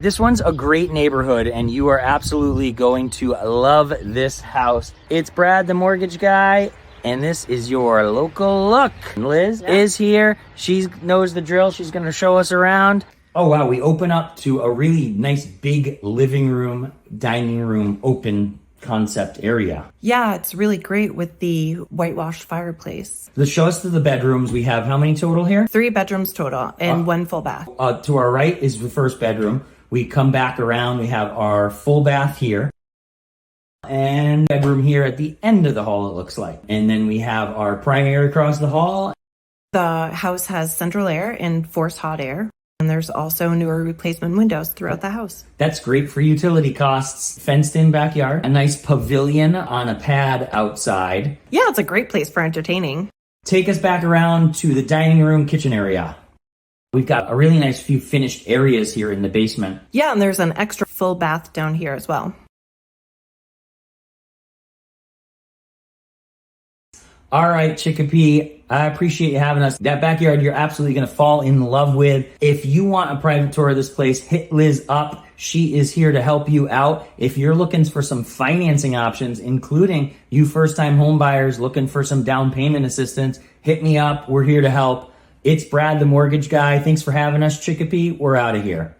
This one's a great neighborhood and you are absolutely going to love this house. It's Brad, the mortgage guy, and this is your local look. Liz is here. She knows the drill. She's going to show us around. Oh, wow. We open up to a really nice big living room, dining room, open concept area. Yeah, it's really great with the whitewashed fireplace. Let's show us to the bedrooms. We have how many total here? 3 bedrooms total and 1 full bath. To our right is the first bedroom. We come back around, we have our full bath here and bedroom here at the end of the hall, it looks like. And then we have our primary across the hall. The house has central air and forced hot air. And there's also newer replacement windows throughout the house. That's great for utility costs. Fenced in backyard, a nice pavilion on a pad outside. Yeah, it's a great place for entertaining. Take us back around to the dining room kitchen area. We've got a really nice few finished areas here in the basement. Yeah, and there's an extra full bath down here as well. All right, Chicopee, I appreciate you having us. That backyard you're absolutely going to fall in love with. If you want a private tour of this place, hit Liz up. She is here to help you out. If you're looking for some financing options, including you first-time home buyers looking for some down payment assistance, hit me up. We're here to help. It's Brad, the mortgage guy. Thanks for having us, Chicopee. We're out of here.